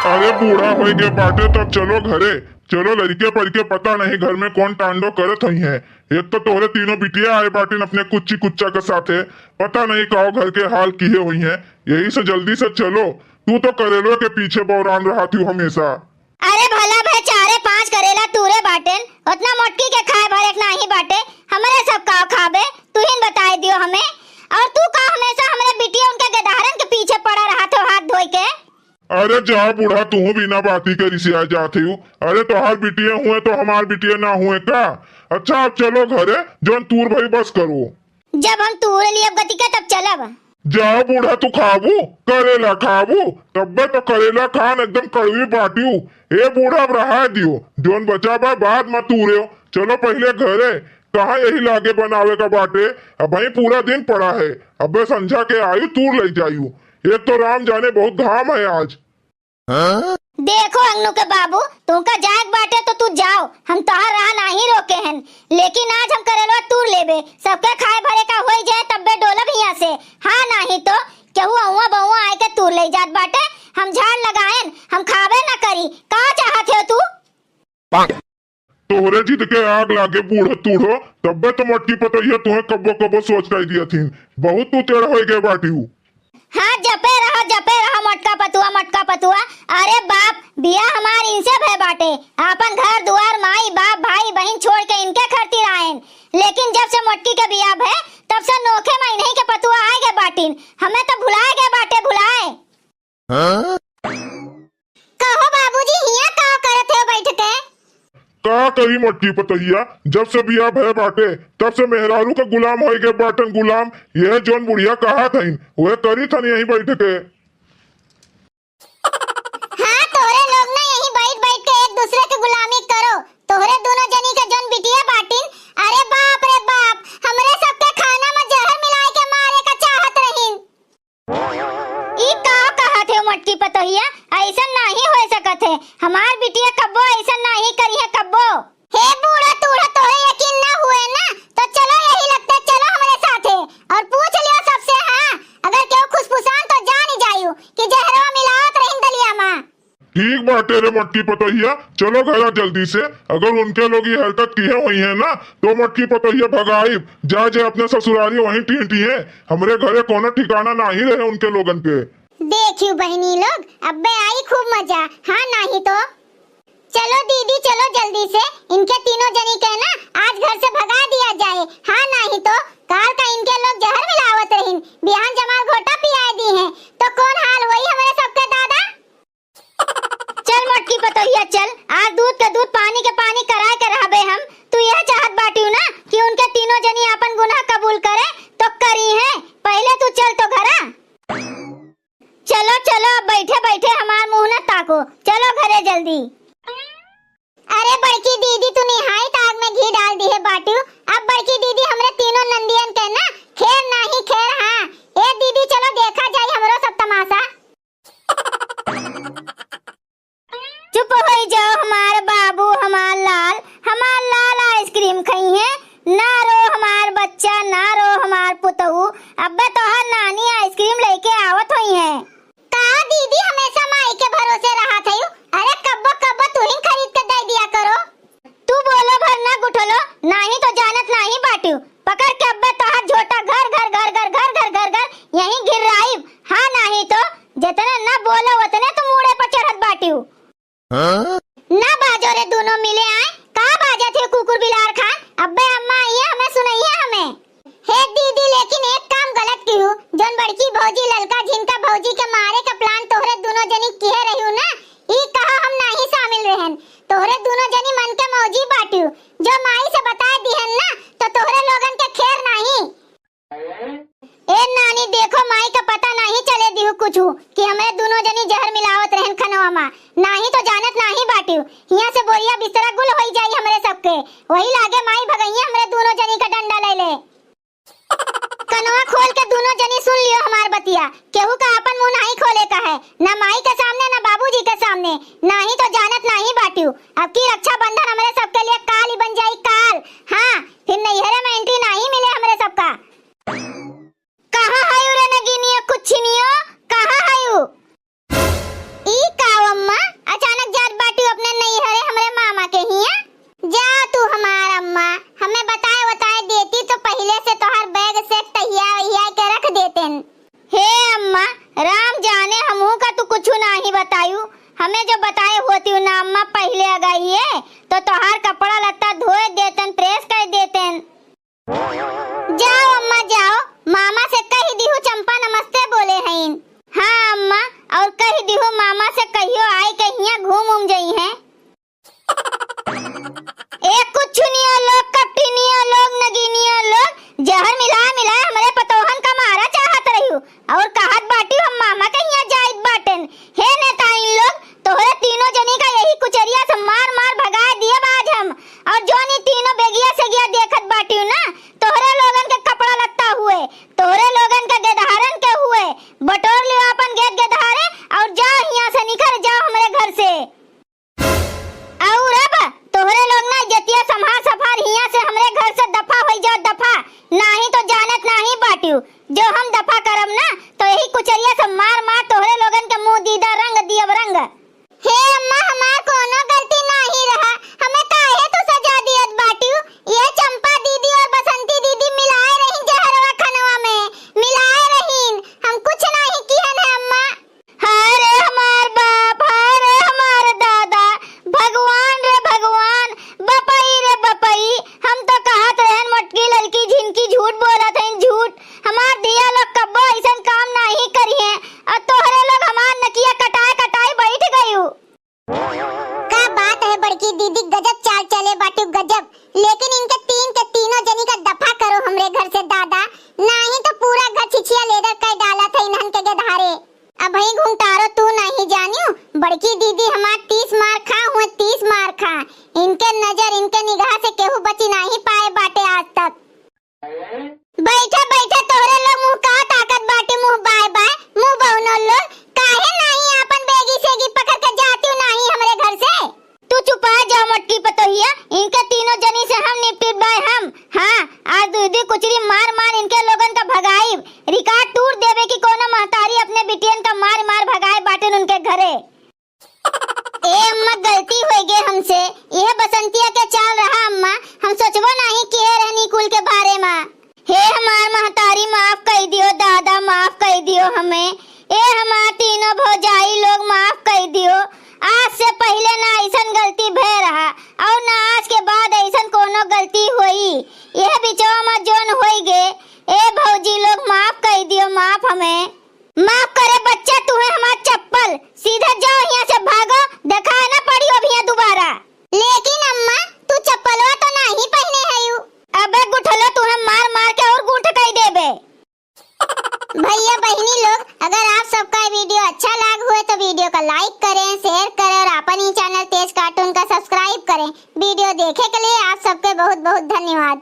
अरे बूढ़ा हो गए बाटे तब चलो घरे। चलो लड़के पड़के पता नहीं घर में कौन टांडो करत हुई है। एक तो तोहरे तीनों बिटिया आए बाटे अपने कुच्ची कुच्चा के साथे। पता नहीं काओ घर के हाल किए हुई हैं। यही से जल्दी से चलो। तू तो करेलो के पीछे बौरान रहा थी हमेशा। अरे भला भाई चारे पांच करेला तूरे बाटेन उतना मोटकी के खाए भरे नहीं बाटे। हमारे सब का खाबे तू ही बताए दियो हमें। और तू का हमेशा हमारे बिटिया उनके गदारन के पीछे पड़ा रहा तो हाथ धोई के। अरे जा बूढ़ा तू बिना बाती के रिसिया जाती हूँ। अरे तोहार बिटिया हुए तो हमार बिटिया ना हुए का। अच्छा अब चलो घरे जोन तूर भाई बस करो। जब हम तूर लिए गति के तब चलब। जाओ बूढ़ा तू खाबू करेला खाबू तब्बे तो करेला खान एकदम कड़वी बाटियू। ए बूढ़ा अब रहा दियो जोन बचा बा बाद मत तूरे। चलो पहले घरे कहाँ यही लागे बनावे का बाटे। अब भाई पूरा दिन पड़ा है। अब संझा के आयु तूर ले जायू। एक तो राम जाने बहुत धाम है आज। देखो अंगनू के बाबू तुमका जाए बाटे तो तू जाओ हम तोहर राह नहीं रोके हैं। लेकिन आज हम करेलो तूर लेबे सबके खाए भरे का हो जाए तब्बे डोलब यहाँ से। हाँ नहीं तो केहू अहुआ बहुआ आए के तूर ले जात बाटे। हम झाड़ लगाएन हम खाबे ना करी का चाहत हो तू। तोहरे जिद के आग लागे बूढ़ा तूढ़ो तब्बे तो मटकी पतैया तुम्हें कब्बो कब्बो सोच कर दिया थी। बहुत तू टेढ़ हो गए बाटी। हाँ जपे रहो मटका पतुआ। अरे बाप बिया हमार इनसे भय बाटे। अपन घर दुआर माई बाप भाई बहन छोड़ के इनके खरती रायन। लेकिन जब से मटकी के बिया भय तब से नोखे महीने के पतुआ आए गए बाटिन। हमें तो भुलाए गए बाटे भुलाए। कहो बाबूजी हिया का करत हो बैठ के। का करी मटकी पतैया जब से बिया भय बाटे तब से मेहरारू का गुलाम हो गए बाटन गुलाम। यह जोन बुढ़िया कहा था वह करी था यही बैठ के। हाँ तोरे लोग ना यही बैठ बैठ के एक दूसरे की गुलामी करो। तोरे दोनों जनी के जोन बिटिया बाटिन। अरे बाप रे बाप हमरे सबके खाना में जहर मिलाए के मारे का चाहत रहीन। ई का कहत है मटकी पतैया ऐसा नहीं हो सकत है। हमार बिटिया कब्बो ऐसा नहीं करी है कब्बो। हे बूढ़ा तूढ़ा तोरे यकीन ना हुए ना तो चलो यही लगता चलो हमारे साथे और पूछ लियो सबसे। हाँ अगर केहू खुशफुसान तो जान ही जायू कि जहरवा मिलावत रहीन दलिया मां। ठीक बाटे रे मटकी पतैया चलो घर जल्दी से। अगर उनके लोग ये हरकत किए हुई है ना तो मटकी पतैया भगाई जा जे अपने ससुरारी वहीं टींटी है। हमरे घरे कोनो ठिकाना नहीं रहे उनके लोगन के। देखियो बहनी लोग अब्बे आई खूब मजा। हाँ नहीं तो चलो दीदी चलो जल्दी से इनके तीनों जनी के ना आज घर से भगा दिया जाए। हाँ नहीं तो काल का इनके लोग जहर मिलावत रहीन बिहान जमाल घोटा पियाए दी हैं तो कौन हाल होई हमारे सबके दादा। चल मटकी पतैया चल आज दूध के दूध पानी के पानी करा के रहबे हम। तू यह चाहत बाटियो ना कि उनके तीनों जनी अपन गुनाह कबूल करे तो करी है। पहले तू चल तो घरा। चलो चलो अब बैठे बैठे हमार मुंह न ताको चलो घरे जल्दी। अरे बड़की दीदी तू निहाई आग में घी डाल दी है बाटू। अब बड़की दीदी हमरे तीनों नंदियन के ना खेर नहीं खेर। हाँ ए दीदी चलो देखा जाए हमरो सब तमाशा। चुप हो जाओ हमार बाबू हमार लाल आइसक्रीम खाई है। ना रो हमार बच्चा ना रो हमार पुतहू। अब्बे तोहर नानी आइसक्रीम लेके आवत हुई है। का दीदी हमेशा माई के भरोसे रहा था। अरे कब्बो कब्बो तू ही खरीद के दे दिया करो। तू बोलो भर ना गुठलो नहीं तो जानत नहीं बाटू पकड़ के अब्बे तोहर झोटा घर घर घर घर घर घर घर घर यहीं गिर रही। हाँ नहीं तो जितने न बोलो उतने तू मुड़े पर चढ़त बाटू। ना बाजो रे दोनों मिले आए का बाजा थे कुकुर बिलार खान। अब्बे अम्मा आई है हमें सुनाई है हमें। हे दीदी लेकिन एक काम गलत की हूँ जोन बड़की भौजी ललका झिनका भौजी के मारे का प्लान तोहरे दोनों जनी किए रही हूँ ना ई कहा हम नहीं शामिल रहन। तोहरे दोनों जनी मन के मौजी बाटू जो माई से बता दिहन ना तो तोहरे लोगन के खेर नहीं। ए नानी देखो माई का पता नहीं चले दिहु कुछ कि हमें दोनों जनी जहर मिलावत रहन खनवा मा नहीं तो जानत नहीं बाटू। यहाँ से बोरिया बिस्तरा गुल होई जाई हमरे सबके वही लागे माई भगैया हमरे दोनों जनी का डंडा ले ले। कनवा खोल के दोनों जनी सुन लियो हमार बतिया केहू का अपन मुंह नहीं खोले का है ना माई के सामने ना बाबूजी के सामने नहीं तो जानत नहीं बाटू। अब की रक्षाबंधन हमारे सबके लिए काल ही बन जाई काल। हाँ फिर नैहरे में एंट्री नहीं मिले हमारे सबका। कहाँ है रे नगिनिया कुछ नहीं हो कहाँ है ई का अम्मा नहीं बतायू, हमें जो बताए होती हूँ ना अम्मा पहले आ गई है तो तोहार कपड़ा लत्ता धोए देतन, प्रेस कर देतन। जाओ अम्मा जाओ, मामा से कही दिहू चंपा नमस्ते बोले हैं। हाँ अम्मा, और कही दिहू मामा से कहियो आई कहिया घूम जाई हैं। एक कुछ नियो लोग, कपटी नियो लोग, नगीनियो लोग जहर मिला मिला हमरे पतोहन का मारा चाहत रही और कहत बाटी हम मामा कहिया जाइत बाटन। हे नेताइन लोग, तोहरे तीनों जनी का यही कुचरिया से मार मार भगा दिए बाज हम। और जोनी तीनों बेगिया से गया देखत बाटी ना, तोहरे लोगन के कपड़ा लत्ता हुए, तोहरे लोगन के गेदहारन के हुए। बटोर लियो अपन गेद गेदहारे और जाओ यहाँ से, निकल जाओ हमरे घर से। और अब तोहरे लोग ना जतिया संभार सफार हिया से हमरे घर से दफा हो जाओ, दफा नहीं तो जानत नहीं बाटियो। जो हम दफा करम ना तो यही कुचरिया से मार मार तोहरे लोगन के मुंह दीदा रंग दियब रंग। हे अम्मा, हमार कोनो गलती नहीं रहा, हमें काहे तो सजा दियत बाटियो। ये चंपा दीदी और बसंती दीदी मिलाए रही जहरवा खनवा में, मिलाए रहीन, हम कुछ नहीं किहन है अम्मा। हारे हमार बाप, हारे हमार दादा, भगवान रे भगवान, बपई रे बपई, हम तो कहत रहन मोटकी ललकी झिनकी झूठ बोलत हैं, झूठ। हमार दिया लोग कब्बो ऐसन काम नहीं करिए और तोहरे लोग हमार नकिया कटाए कटाए बैठ गयू। का बात है बड़की दीदी, गजब चाल चले बाटू गजब। लेकिन इनके तीन के तीनों जनी का दफा करो हमरे घर से दादा, नहीं तो पूरा घर छिछिया लेदर कर डाला था इन्हन के गधारे। अब ही घुंटारो तू नहीं जानियो, बड़की दीदी हमार 30 मार खा हुए, 30 मार खा। इनके नजर इनके निगाह से केहू बची नहीं पाए बाटे आज तक। बैठा बैठा तोहरे लोग मुंह का ताकत बाटे, मुंह बाय बाय, मुंह बहुनो लोग काहे नहीं अपन बेगी सेगी पकड़ के जाती नहीं हमरे घर से। तू चुपा जा मटकी पतोहिया, इनके तीनों जनी से हम निपट बाय हम। हाँ, आज दूधी कुचरी मार मार इनके लोगन का भगाई, रिकॉर्ड टूट देवे की कोनो महतारी अपने बिटियन का मार मार भगाए बाटन उनके घरे। ए अम्मा, गलती हो गई हमसे, यह बसंतिया के चाल रहा अम्मा, हम सोचबो नहीं किए रहनी कुल के बारे में। हे हमार महतारी माफ कर दियो, दादा माफ कर दियो हमें। ए हमार तीनों भौजाई लोग माफ कर दियो। आज से पहले ना ऐसन गलती भय रहा और ना आज के बाद ऐसन कोनो गलती होई। यह बिचवा में जोन होई गे, ए भौजी लोग माफ कर दियो, माफ हमें। माफ करे बच्चा, तू है हमार चप्पल, सीधा जाओ यहाँ से, भागो, देखा ना पड़ी अभी यहाँ दोबारा। लेकिन अम्मा, तू चप्पलवा तो नहीं पहने है यू। अबे गुठलो, तू है मार मार के और गुठ कर देबे। भैया बहनी लोग, अगर आप सबका वीडियो अच्छा लग हुए तो वीडियो को लाइक करें, शेयर करें और अपन ही चैनल तेज कार्टून का सब्सक्राइब करें। वीडियो देखे के लिए आप सबके बहुत बहुत धन्यवाद।